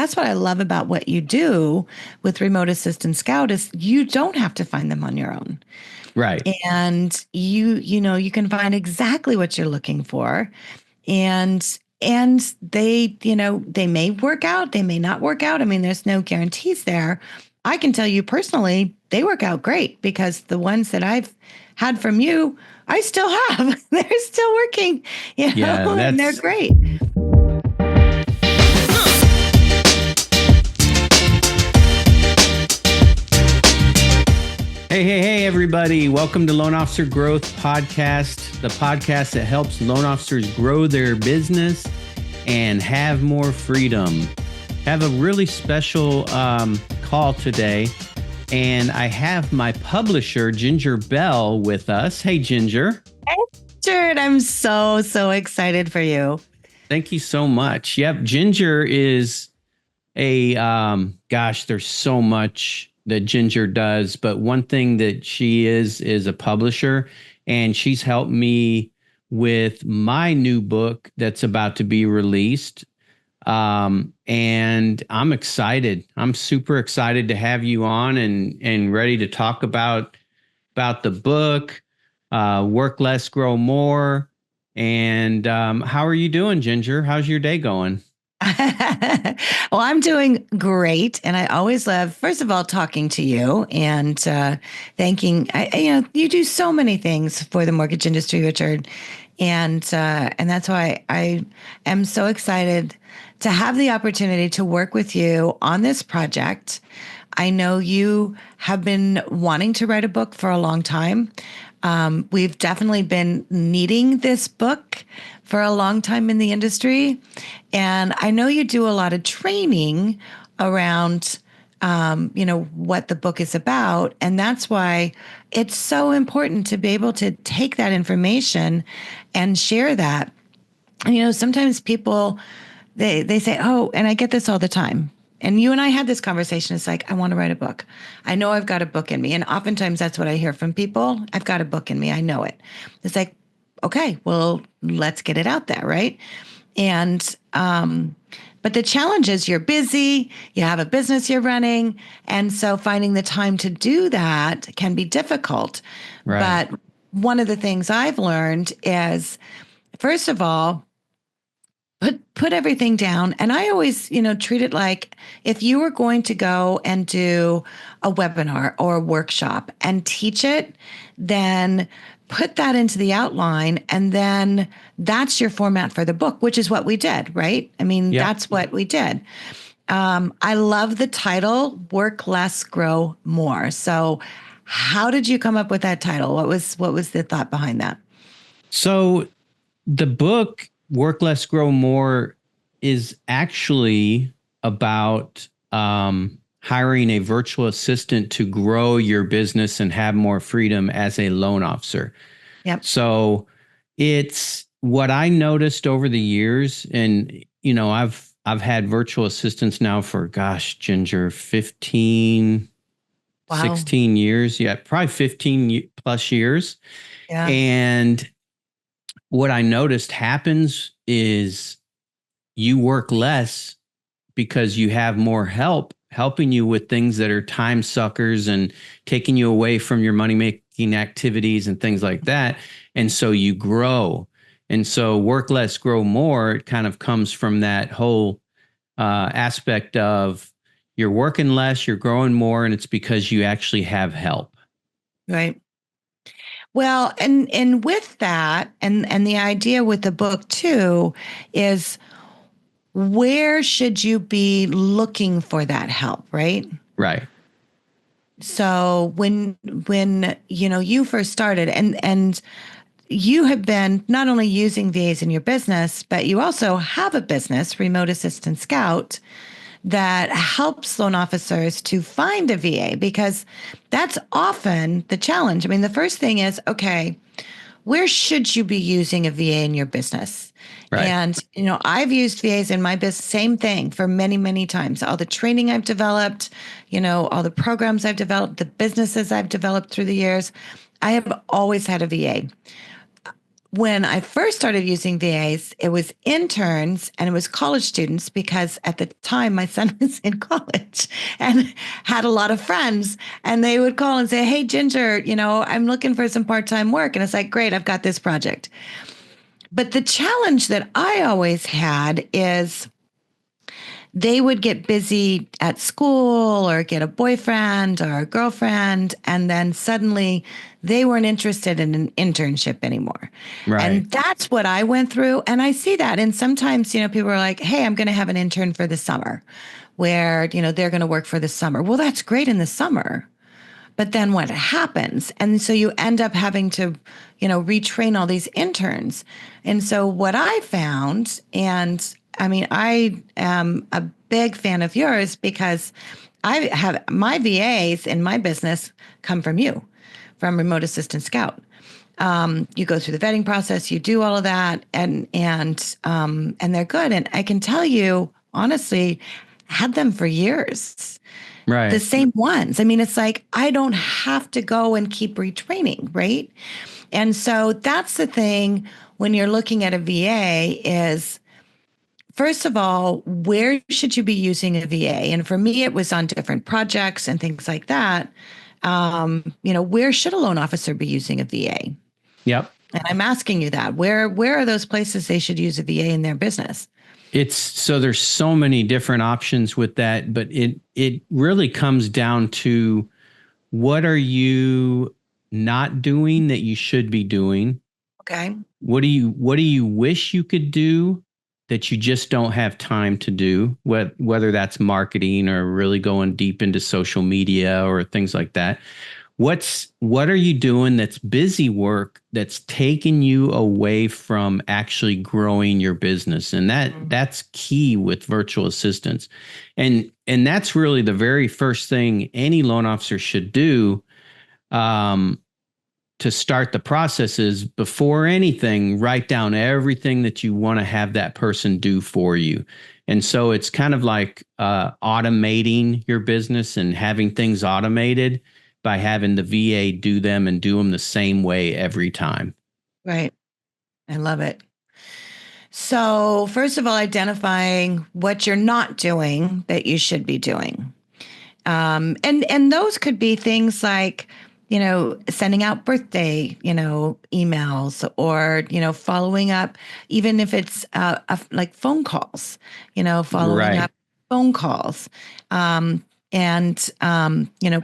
that's what I love about what you do with Remote Assistant Scout is you don't have to find them on your own. Right. And you can find exactly what you're looking for. And they may work out, they may not work out. I mean, there's no guarantees there. I can tell you personally, they work out great because the ones that I've had from you, I still have. They're still working, Yeah, and they're that's great. Hey, everybody. Welcome to Loan Officer Growth Podcast, the podcast that helps loan officers grow their business and have more freedom. Have a really special call today, and I have my publisher, Ginger Bell, with us. Hey, Ginger. Hey, Richard, I'm so excited for you. Thank you so much. Yep, Ginger is there's so much that Ginger does, but one thing that she is a publisher, and she's helped me with my new book that's about to be released. And I'm excited. I'm super excited to have you on and ready to talk about the book, Work Less, Grow More. And how are you doing, Ginger? How's your day going? Well, I'm doing great. And I always love, first of all, talking to you and thanking, you do so many things for the mortgage industry, Richard. And that's why I am so excited to have the opportunity to work with you on this project. I know you have been wanting to write a book for a long time. We've definitely been needing this book for a long time in the industry. And I know you do a lot of training around, what the book is about. And that's why it's so important to be able to take that information and share that. And, sometimes people, they say, oh, and I get this all the time. And you and I had this conversation. It's like, I want to write a book. I know I've got a book in me. And oftentimes that's what I hear from people. I've got a book in me. I know it. It's like, okay, well, let's get it out there, right? And, but the challenge is you're busy, you have a business you're running. And so finding the time to do that can be difficult. Right. But one of the things I've learned is, first of all, put everything down. And I always, treat it like if you were going to go and do a webinar or a workshop and teach it, then put that into the outline. And then that's your format for the book, which is what we did, right? I mean, Yep. That's what we did. I love the title, Work Less, Grow More. So how did you come up with that title? What was the thought behind that? So the book Work Less, Grow More is actually about hiring a virtual assistant to grow your business and have more freedom as a loan officer. Yep. So it's what I noticed over the years, and I've had virtual assistants now for Ginger, 15, Wow. 16 years. Yeah, probably 15 plus years. Yeah. And what I noticed happens is you work less because you have more help helping you with things that are time suckers and taking you away from your money making activities and things like that. And so you grow. And so work less, grow more, it kind of comes from that whole aspect of you're working less, you're growing more, and it's because you actually have help. Right. Well, and with that, and the idea with the book too, is where should you be looking for that help, right? Right. So when you first started, and you have been not only using VAs in your business, but you also have a business, Remote Assistant Scout, that helps loan officers to find a VA, because that's often the challenge. I mean, the first thing is, okay, where should you be using a VA in your business? Right. And, I've used VAs in my business, same thing, for many, many times. All the training I've developed, all the programs I've developed, the businesses I've developed through the years, I have always had a VA. when I first started using VAs, it was interns and it was college students because at the time my son was in college and had a lot of friends. And they would call and say, "Hey, Ginger, I'm looking for some part time work." And it's like, "Great, I've got this project." But the challenge that I always had is they would get busy at school or get a boyfriend or a girlfriend, and then suddenly they weren't interested in an internship anymore. Right. And that's what I went through. And I see that. And sometimes, people are like, "Hey, I'm going to have an intern for the summer where, they're going to work for the summer." Well, that's great in the summer. But then what happens? And so you end up having to, retrain all these interns. And so what I found, and I mean, I am a big fan of yours because I have my VAs in my business come from you, from Remote Assistant Scout. You go through the vetting process, you do all of that, and they're good. And I can tell you honestly, had them for years, the Right. same ones. I mean, it's like I don't have to go and keep retraining, right? And so that's the thing when you're looking at a VA is, first of all, where should you be using a VA? And for me, it was on different projects and things like that. Where should a loan officer be using a VA? Yep. And I'm asking you that. Where are those places they should use a VA in their business? It's so there's so many different options with that, but it really comes down to what are you not doing that you should be doing? Okay. What do you wish you could do that you just don't have time to do? Whether that's marketing or really going deep into social media or things like that. What are you doing that's busy work that's taking you away from actually growing your business? And that's key with virtual assistants. And that's really the very first thing any loan officer should do, to start the process is, before anything, write down everything that you want to have that person do for you. And so it's kind of like automating your business and having things automated by having the VA do them and do them the same way every time. Right. I love it. So, first of all, identifying what you're not doing that you should be doing. And those could be things like, sending out birthday, emails, or, following up, even if it's like phone calls, following Right. up phone calls.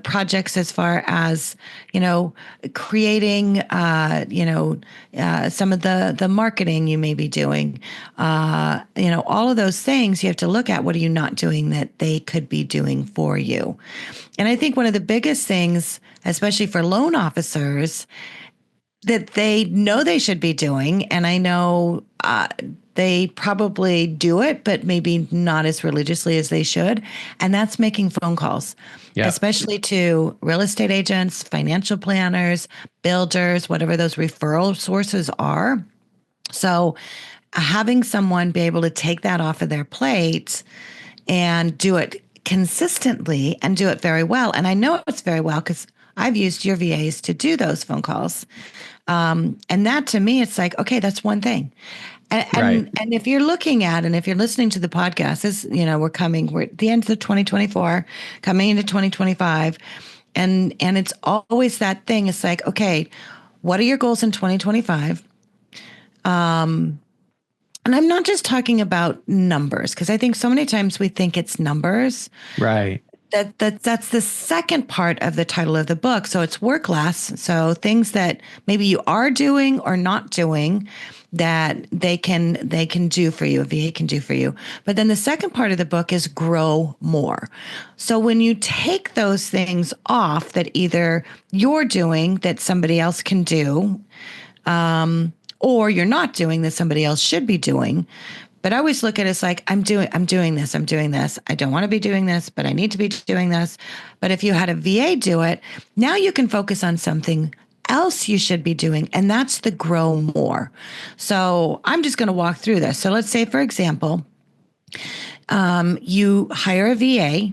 Projects as far as, creating, some of the marketing you may be doing, all of those things you have to look at. What are you not doing that they could be doing for you? And I think one of the biggest things, especially for loan officers, that they know they should be doing, and I know they probably do it, but maybe not as religiously as they should, and that's making phone calls, Yeah. especially to real estate agents, financial planners, builders, whatever those referral sources are. So having someone be able to take that off of their plate and do it consistently and do it very well. And I know it's very well because I've used your VAs to do those phone calls. And that to me, it's like, okay, that's one thing. And, Right. and if you're looking at, and if you're listening to the podcast, this, we're at the end of 2024, coming into 2025. And it's always that thing. It's like, okay, what are your goals in 2025? And I'm not just talking about numbers, because I think so many times we think it's numbers. Right. That's the second part of the title of the book. So it's work less. So things that maybe you are doing or not doing that they can do for you, a VA can do for you. But then the second part of the book is grow more. So when you take those things off that either you're doing that somebody else can do, or you're not doing that somebody else should be doing. But I always look at it as like, I'm doing this. I don't want to be doing this, but I need to be doing this. But if you had a VA do it, now you can focus on something else you should be doing, and that's the grow more. So I'm just going to walk through this. So let's say, for example, you hire a VA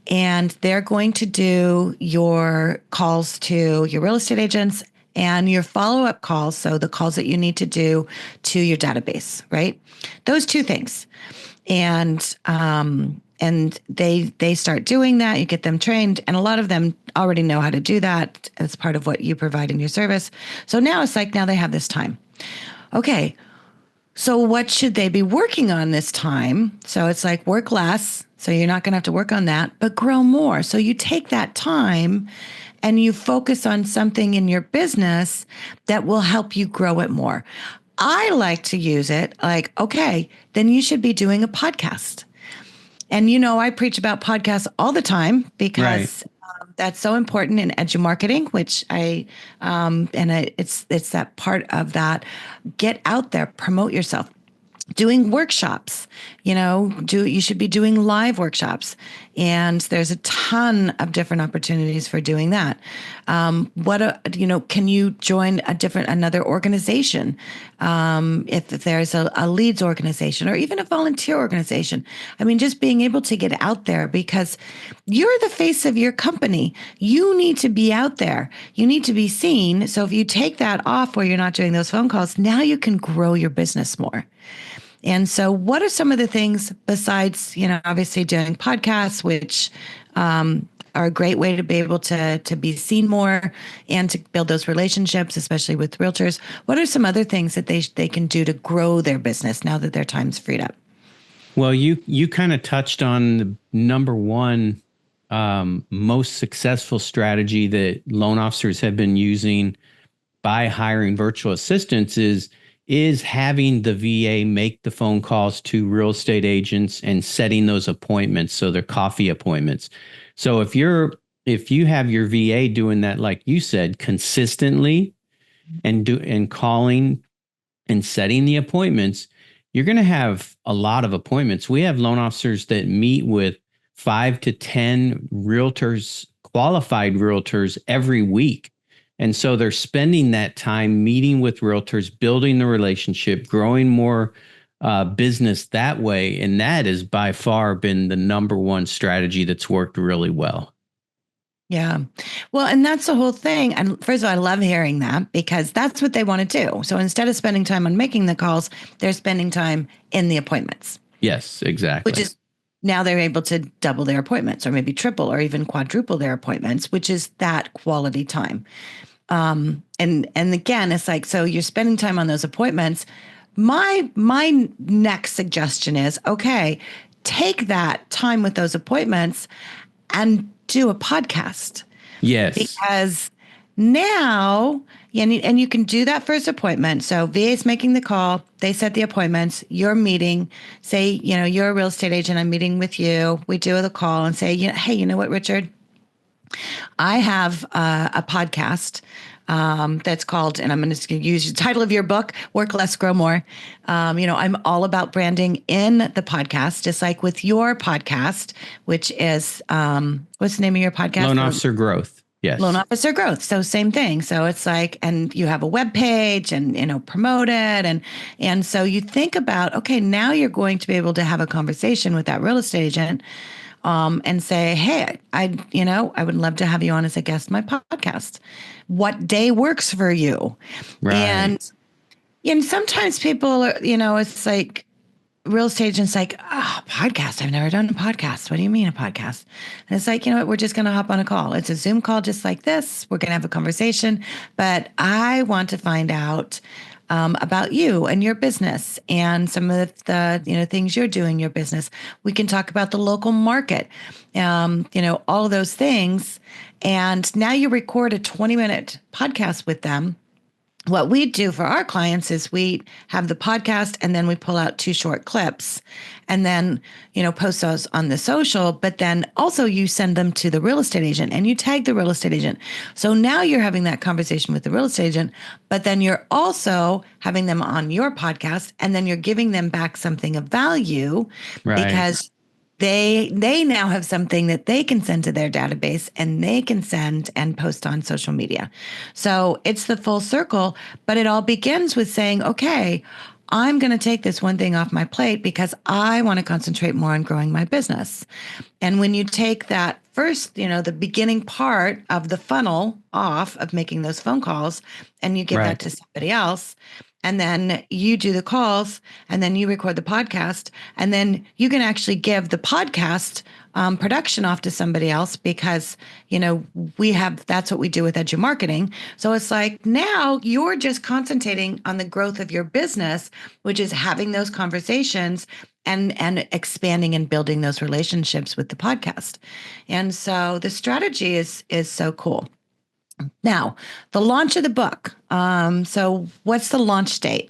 and they're going to do your calls to your real estate agents and your follow-up calls, so the calls that you need to do to your database, right? Those two things. And they start doing that. You get them trained, and a lot of them already know how to do that as part of what you provide in your service. So now it's like, now they have this time. Okay, so what should they be working on this time? So it's like, work less, so you're not going to have to work on that, but grow more. So you take that time and you focus on something in your business that will help you grow it more. I like to use it like, okay, then you should be doing a podcast. And I preach about podcasts all the time Right. because that's so important in edu marketing, which it's that part of that. Get out there, promote yourself. Doing workshops, you should be doing live workshops, and there's a ton of different opportunities for doing that. Can you join another organization? If there's a leads organization or even a volunteer organization, I mean, just being able to get out there, because you're the face of your company. You need to be out there. You need to be seen. So if you take that off where you're not doing those phone calls, now you can grow your business more. And so what are some of the things besides, obviously doing podcasts, which are a great way to be able to be seen more and to build those relationships, especially with realtors? What are some other things that they can do to grow their business now that their time's freed up? Well, you kind of touched on the number one most successful strategy that loan officers have been using by hiring virtual assistants is having the VA make the phone calls to real estate agents and setting those appointments. So they're coffee appointments. So if you have your VA doing that, like you said, consistently and calling and setting the appointments, you're going to have a lot of appointments. We have loan officers that meet with 5 to 10 realtors, qualified realtors every week. And so they're spending that time meeting with realtors, building the relationship, growing more business that way. And that has by far been the number one strategy that's worked really well. Yeah. Well, and that's the whole thing. And first of all, I love hearing that because that's what they want to do. So instead of spending time on making the calls, they're spending time in the appointments. Yes, exactly. Which is, now they're able to double their appointments or maybe triple or even quadruple their appointments, which is that quality time. And again, it's like, so you're spending time on those appointments. My next suggestion is, okay, take that time with those appointments and do a podcast. Yes. Because now, and you can do that first appointment. So VA is making the call, they set the appointments, you're meeting, say, you're a real estate agent, I'm meeting with you. We do the call and say, hey, you know what, Richard? I have a podcast that's called, and I'm going to use the title of your book, Work Less, Grow More. I'm all about branding in the podcast, just like with your podcast, which is, what's the name of your podcast? Loan Officer Growth. Yes. Loan Officer Growth. So same thing. So it's like, and you have a web page and, promote it. And so you think about, okay, now you're going to be able to have a conversation with that real estate agent and say, hey, I would love to have you on as a guest on my podcast. What day works for you? Right. And sometimes people are, it's like real estate agents like, podcast. I've never done a podcast. What do you mean a podcast? And it's like, what? We're just going to hop on a call. It's a Zoom call just like this. We're going to have a conversation, but I want to find out about you and your business and some of the things you're doing in your business. We can talk about the local market, all of those things. And now you record a 20-minute podcast with them. What we do for our clients is we have the podcast and then we pull out 2 short clips and then, post those on the social, but then also you send them to the real estate agent and you tag the real estate agent. So now you're having that conversation with the real estate agent, but then you're also having them on your podcast and then you're giving them back something of value, right? Because they now have something that they can send to their database and they can send and post on social media. So it's the full circle, but it all begins with saying, okay, I'm going to take this one thing off my plate because I want to concentrate more on growing my business. And when you take that first, the beginning part of the funnel off of making those phone calls and you give that Right. to somebody else, and then you do the calls and then you record the podcast, and then you can actually give the podcast production off to somebody else because, that's what we do with edu marketing. So it's like now you're just concentrating on the growth of your business, which is having those conversations and expanding and building those relationships with the podcast. And so the strategy is so cool. Now, the launch of the book. So what's the launch date?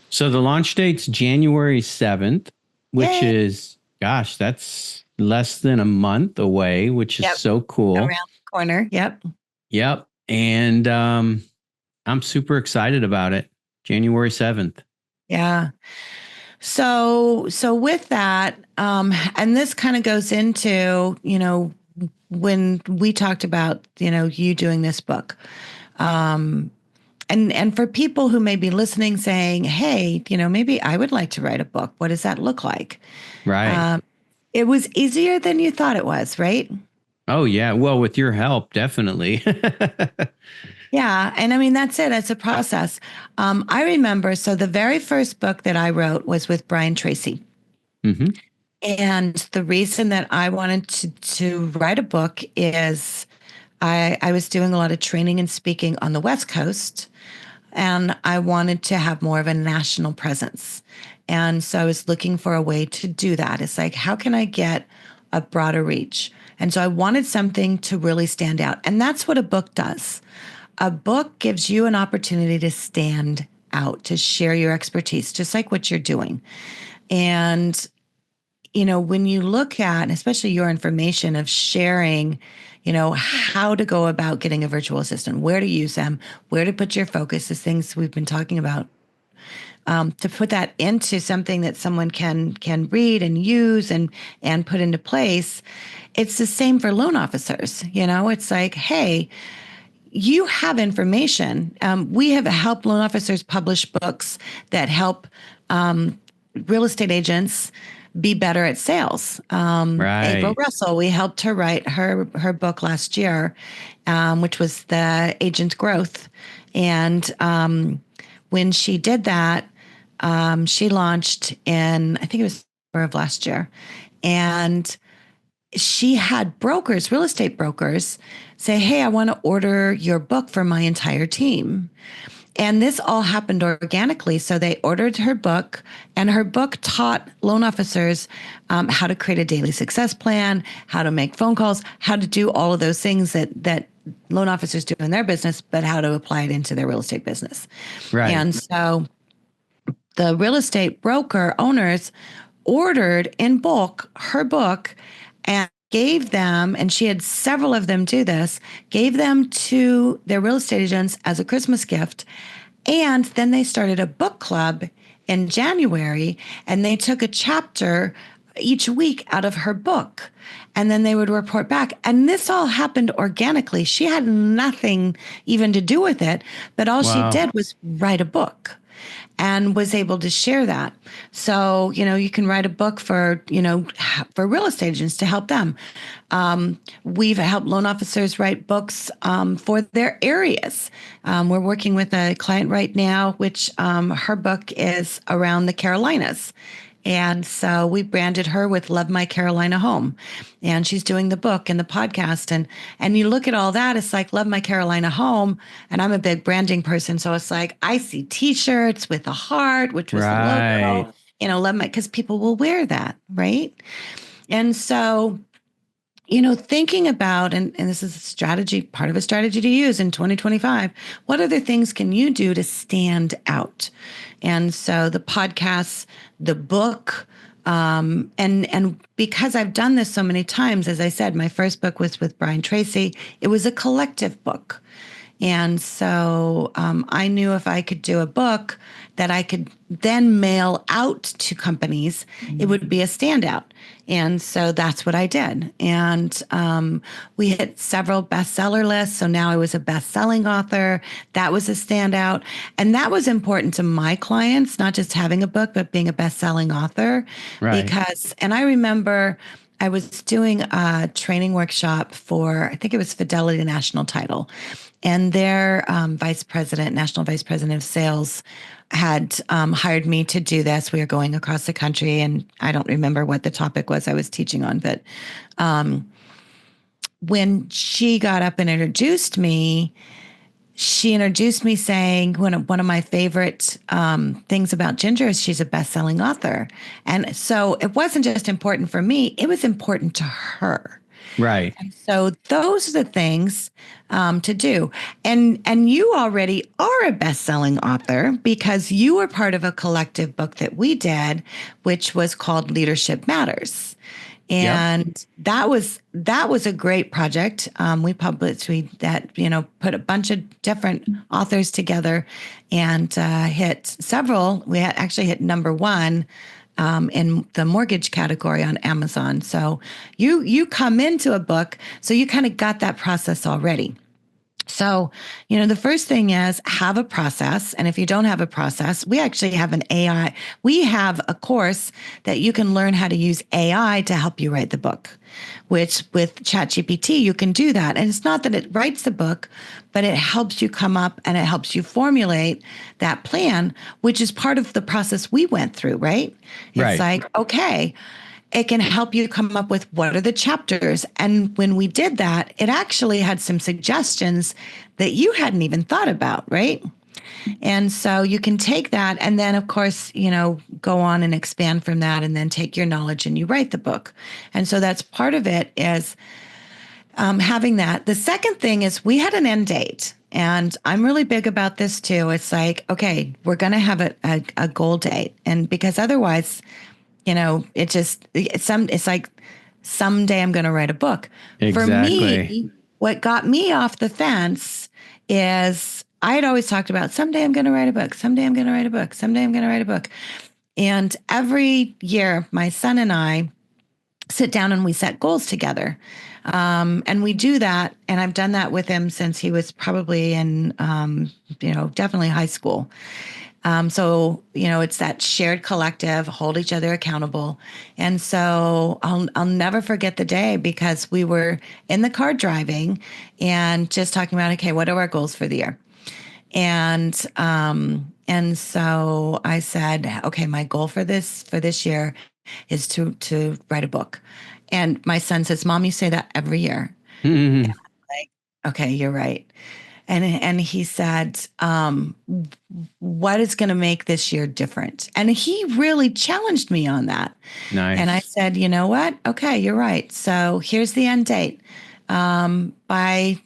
So the launch date's January 7th, which Yay. is, gosh, that's less than a month away, which is Yep. so cool. Around the corner. Yep. Yep. And I'm super excited about it. January 7th. Yeah. So with that, and this kind of goes into, when we talked about, you doing this book. And for people who may be listening saying, hey, maybe I would like to write a book. What does that look like? Right. It was easier than you thought it was, right? Oh, yeah. Well, with your help, definitely. Yeah. And I mean, that's it. It's a process. I remember, so the very first book that I wrote was with Brian Tracy. Mm-hmm. And the reason that I wanted to write a book is I was doing a lot of training and speaking on the West Coast, and I wanted to have more of a national presence. And so I was looking for a way to do that. It's like, how can I get a broader reach? And so I wanted something to really stand out. And that's what a book does. A book gives you an opportunity to stand out, to share your expertise, just like what you're doing. And, when you look at, especially your information of sharing, how to go about getting a virtual assistant, where to use them, where to put your focus, the things we've been talking about, to put that into something that someone can read and use and put into place. It's the same for loan officers. It's like, hey, you have information. We have helped loan officers publish books that help real estate agents be better at sales. April Right. Russell, we helped her write her book last year, which was The Agent Growth. And when she did that, she launched in, I think it was November of last year. And she had brokers, real estate brokers, say, hey, I want to order your book for my entire team. And this all happened organically. So they ordered her book, and her book taught loan officers how to create a daily success plan, how to make phone calls, how to do all of those things that loan officers do in their business, but how to apply it into their real estate business. Right. And so the real estate broker owners ordered in bulk her book and gave them, and she had several of them do this, gave them to their real estate agents as a Christmas gift. And then they started a book club in January, and they took a chapter each week out of her book. And then they would report back. And this all happened organically. She had nothing even to do with it, but all she Wow. did was write a book and was able to share that. So, you can write a book for real estate agents to help them. We've helped loan officers write books for their areas. We're working with a client right now, which her book is around the Carolinas. And so we branded her with Love My Carolina Home. And she's doing the book and the podcast. And you look at all that, it's like Love My Carolina Home. And I'm a big branding person. So it's like I see t-shirts with a heart, which was the Right. logo, Love My, because people will wear that, right? And so thinking about, and this is a strategy, part of a strategy to use in 2025, what other things can you do to stand out? And so the podcasts, the book, and because I've done this so many times, as I said, my first book was with Brian Tracy. It was a collective book. And so I knew if I could do a book that I could then mail out to companies, it would be a standout. And so that's what I did. And we hit several bestseller lists. So now I was a best-selling author. That was a standout. And that was important to my clients, not just having a book, but being a best-selling author. Right. Because, and I remember I was doing a training workshop for, I think it was Fidelity National Title, and their vice president, national vice president of sales, had hired me to do this. We were going across the country, and I don't remember what the topic was I was teaching on, but when she got up and she introduced me saying one of my favorite things about Ginger is she's a best-selling author. And so it wasn't just important for me, it was important to her. Right. And so those are the things to do. And you already are a best-selling author because you were part of a collective book that we did, which was called Leadership Matters. Yep. And that was a great project. We put a bunch of different authors together and hit several. We had actually hit number one in the mortgage category on Amazon. So you come into a book, so you kind of got that process already. So, the first thing is have a process. And if you don't have a process, we actually have an AI. We have a course that you can learn how to use AI to help you write the book, which with ChatGPT, you can do that. And it's not that it writes the book, but it helps you come up and it helps you formulate that plan, which is part of the process we went through, right? It's Right. like, okay, it can help you come up with what are the chapters. And when we did that, it actually had some suggestions that you hadn't even thought about, right? And so you can take that and then, of course, go on and expand from that and then take your knowledge and you write the book. And so that's part of it is having that. The second thing is we had an end date. And I'm really big about this too. It's like, okay, we're going to have a goal date. And because otherwise, it's like someday I'm going to write a book. For Exactly. me, what got me off the fence is I had always talked about someday I'm going to write a book. Someday I'm going to write a book. Someday I'm going to write a book. And every year, my son and I sit down and we set goals together. And we do that. And I've done that with him since he was probably in, definitely high school. So it's that shared collective, hold each other accountable. And so I'll never forget the day because we were in the car driving and just talking about, okay, what are our goals for the year? And so I said, okay, my goal for this year is to write a book. And my son says, Mom, you say that every year. Mhm. Like, okay, you're right. And he said, what is going to make this year different? And he really challenged me on that. And I Nice. said, you know what? Okay, you're right. So here's the end date. And I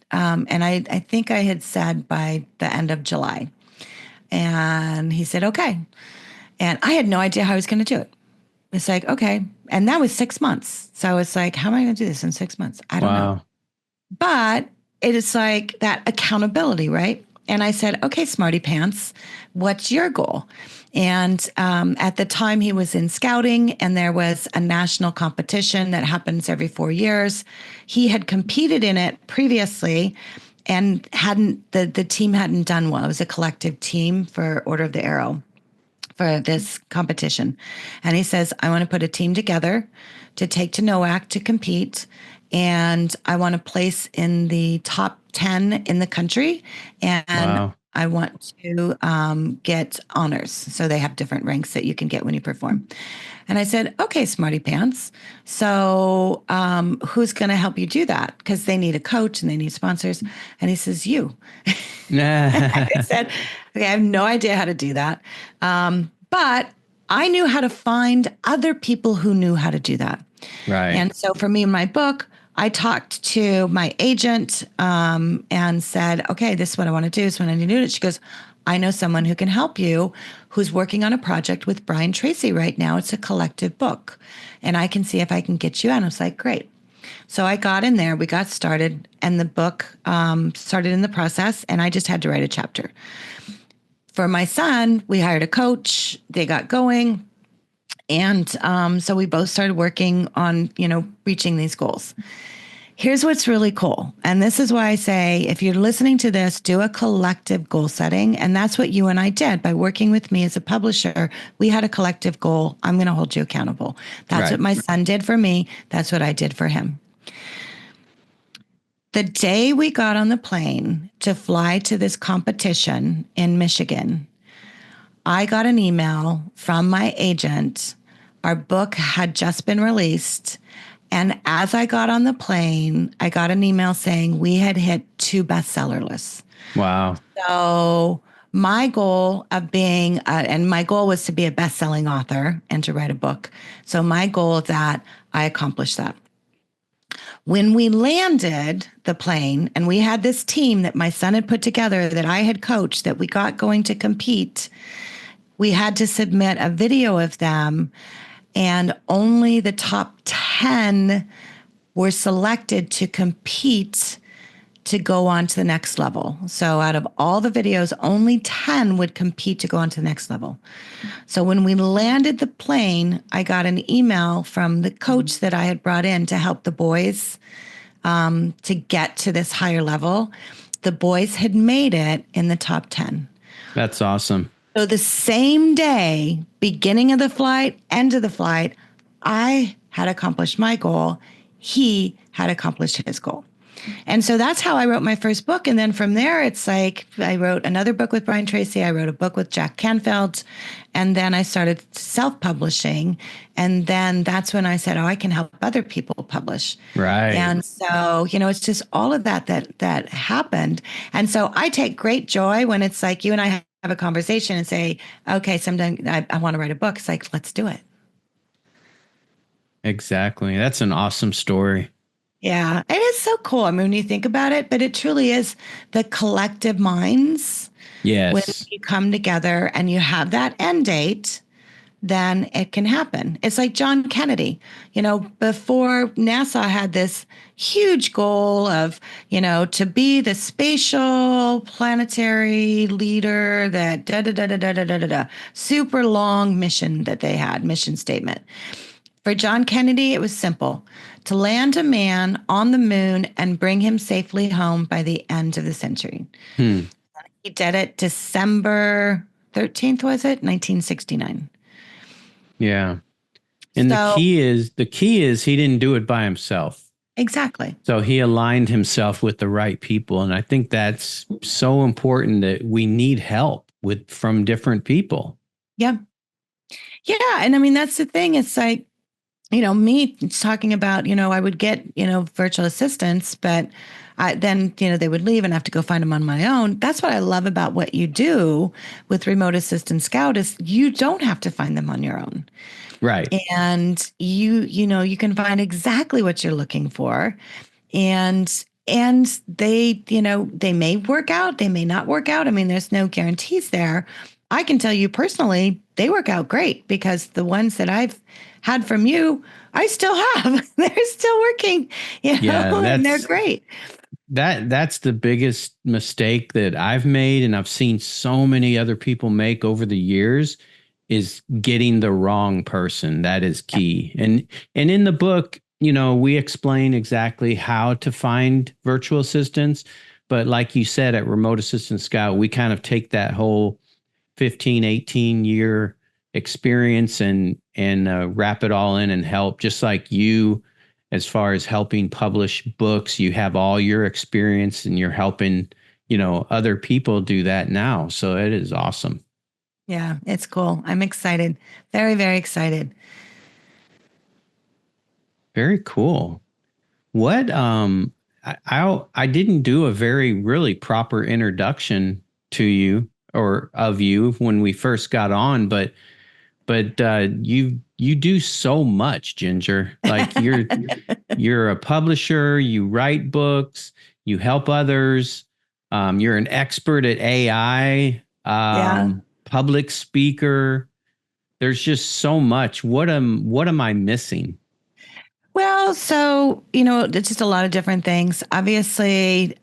think I had said by the end of July. And he said, okay. And I had no idea how I was going to do it. It's like, okay. And that was 6 months. So it's like, how am I going to do this in 6 months? I don't know. Wow. But it is like that accountability, right? And I said, okay, Smarty Pants, what's your goal? And at the time, he was in scouting, and there was a national competition that happens every 4 years. He had competed in it previously and the team hadn't done well. It was a collective team for Order of the Arrow for this competition. And he says, I want to put a team together to take to NOAC to compete. And I want to place in the top 10 in the country. And Wow. I want to get honors. So they have different ranks that you can get when you perform. And I said, okay, Smarty Pants. So who's going to help you do that? Because they need a coach and they need sponsors. And he says, you. I said, okay, I have no idea how to do that. But I knew how to find other people who knew how to do that. Right. And so for me in my book, I talked to my agent and said, okay, this is what I want to do. This is what I need to do. She goes, I know someone who can help you who's working on a project with Brian Tracy right now. It's a collective book. And I can see if I can get you. And I was like, great. So I got in there, we got started, and the book started in the process, and I just had to write a chapter. For my son, we hired a coach, they got going. And so we both started working on, reaching these goals. Here's what's really cool. And this is why I say, if you're listening to this, do a collective goal setting. And that's what you and I did by working with me as a publisher. We had a collective goal. I'm going to hold you accountable. That's Right. what my son did for me. That's what I did for him. The day we got on the plane to fly to this competition in Michigan, I got an email from my agent. Our book had just been released. And as I got on the plane, I got an email saying we had hit 2 bestseller lists. Wow. So my goal of being, and my goal was to be a best-selling author and to write a book. So my goal of that, I accomplished that. When we landed the plane and we had this team that my son had put together that I had coached that we got going to compete, we had to submit a video of them, and only the top 10 were selected to compete to go on to the next level. So out of all the videos, only 10 would compete to go on to the next level. So when we landed the plane, I got an email from the coach that I had brought in to help the boys to get to this higher level. The boys had made it in the top 10. That's awesome. So the same day, beginning of the flight, end of the flight, I had accomplished my goal. He had accomplished his goal. And so that's how I wrote my first book. And then from there, it's like I wrote another book with Brian Tracy. I wrote a book with Jack Canfield. And then I started self-publishing. And then that's when I said, oh, I can help other people publish. Right. And so, it's just all of that happened. And so I take great joy when it's like you and I have a conversation and say, okay, sometime I want to write a book. It's like, let's do it. Exactly. That's an awesome story. Yeah, it is so cool. I mean, when you think about it, but it truly is the collective minds. When Yes. you come together and you have that end date, then it can happen. It's like John Kennedy, before NASA had this huge goal of, to be the spatial planetary leader, that da da da da da da da da, super long mission that they had, mission statement. For John Kennedy, it was simple: to land a man on the moon and bring him safely home by the end of the century. Hmm. He did it December 13th, was it? 1969. Yeah. And So, the key is he didn't do it by himself. exactly. So he aligned himself with the right people. And I think that's so important that we need help from different people. Yeah. Yeah. And I mean, that's the thing. It's like, me talking about, I would get, virtual assistants, but then, they would leave and I have to go find them on my own. That's what I love about what you do with Remote Assistant Scout is you don't have to find them on your own. Right. And you can find exactly what you're looking for. And they may work out, they may not work out. I mean, there's no guarantees there. I can tell you personally, they work out great because the ones that I've had from you, I still have. They're still working, and they're great. That's the biggest mistake that I've made, and I've seen so many other people make over the years, is getting the wrong person. That is key. And in the book, we explain exactly how to find virtual assistants. But like you said, at Remote Assistant Scout, we kind of take that whole 15, 18-year experience and wrap it all in and help, just like you, as far as helping publish books. You have all your experience and you're helping, other people do that now. So it is awesome. Yeah, it's cool. I'm excited. Very, very excited. Very cool. What I didn't do a very really proper introduction to you or of you when we first got on, but you do so much, Ginger. Like you're a publisher, you write books, you help others. You're an expert at AI, Yeah. public speaker. There's just so much. What am I missing? Well, so, it's just a lot of different things. Obviously,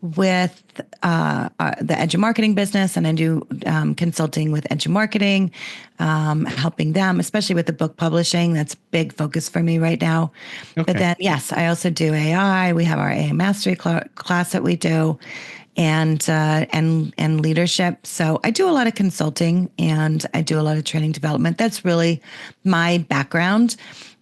with the edu marketing business, and I do consulting with edu marketing, helping them, especially with the book publishing. That's a big focus for me right now. But Okay. then, yes, I also do AI. We have our AI mastery class that we do, and leadership. So I do a lot of consulting and I do a lot of training development. That's really my background,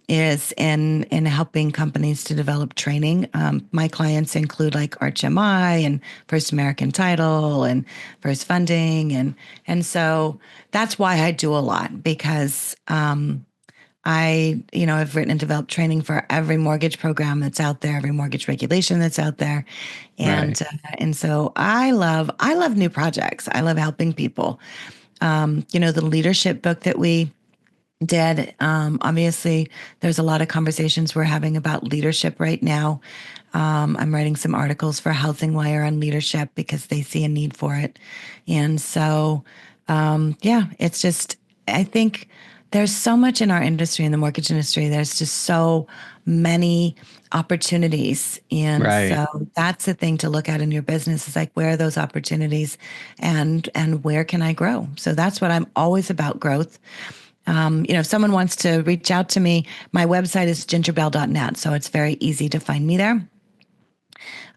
is in helping companies to develop training. My clients include like ArchMI and First American Title and First Funding, and so that's why I do a lot, because I've written and developed training for every mortgage program that's out there, every mortgage regulation that's out there, Right. and so I love new projects. I love helping people. The leadership book that we did. Obviously, there's a lot of conversations we're having about leadership right now. I'm writing some articles for Housing Wire on leadership because they see a need for it. And so, yeah, it's just, I think there's so much in our industry, in the mortgage industry. There's just so many opportunities. And Right. so that's the thing to look at in your business, is like, where are those opportunities, and where can I grow? So that's what I'm always about, growth. If someone wants to reach out to me, my website is gingerbell.net. So it's very easy to find me there.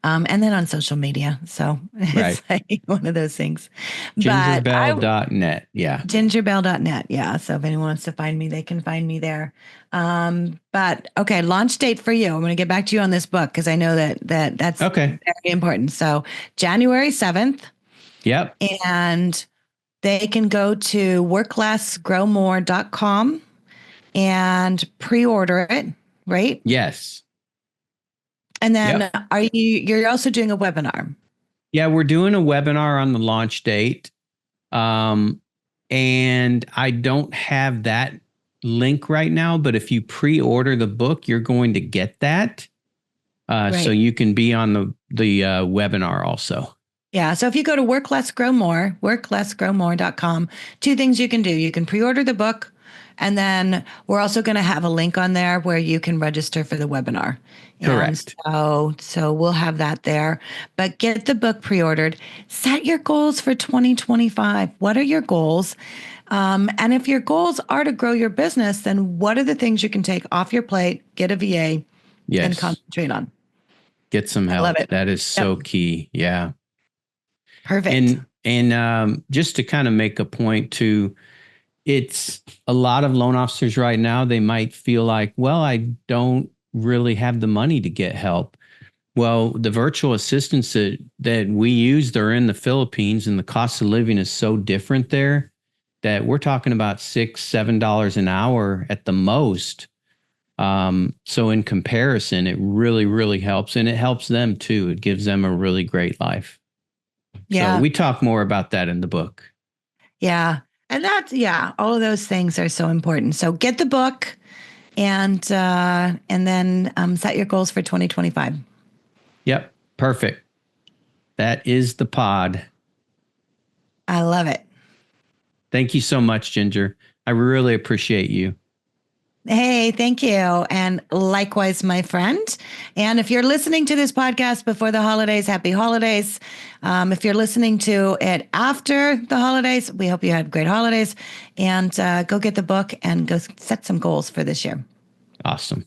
And then on social media. So Right. it's like one of those things. But Gingerbell.net. Yeah. gingerbell.net. Yeah. So if anyone wants to find me, they can find me there. But okay, launch date for you. I'm going to get back to you on this book because I know that's Okay. very important. So January 7th, Yep. and they can go to worklessgrowmore.com and pre-order it, right? Yes. And then Yep. you're also doing a webinar. Yeah, we're doing a webinar on the launch date. Um, and I don't have that link right now, but if you pre-order the book, you're going to get that. So Right. you can be on the webinar also. Yeah. So if you go to Work Less Grow More, worklessgrowmore.com, two things you can do. You can pre-order the book, and then we're also going to have a link on there where you can register for the webinar. And Correct. so we'll have that there. But get the book pre-ordered. Set your goals for 2025. What are your goals? And if your goals are to grow your business, then what are the things you can take off your plate, get a VA, and Yes. concentrate on? Get some I love help. it. That is Yep. so key. Yeah. Perfect. And just to kind of make a point too, it's a lot of loan officers right now, they might feel like, well, I don't really have the money to get help. Well, the virtual assistants that we use, they're in the Philippines, and the cost of living is so different there that we're talking about $6, $7 an hour at the most. So in comparison, it really, really helps, and it helps them too. It gives them a really great life. So Yeah. we talk more about that in the book. Yeah. And yeah, all of those things are so important. So get the book, and then set your goals for 2025. Yep, perfect. That is the pod. I love it. Thank you so much, Ginger. I really appreciate you. Hey, thank you. And likewise, my friend. And if you're listening to this podcast before the holidays, happy holidays. If you're listening to it after the holidays, we hope you had great holidays, and go get the book and go set some goals for this year. Awesome.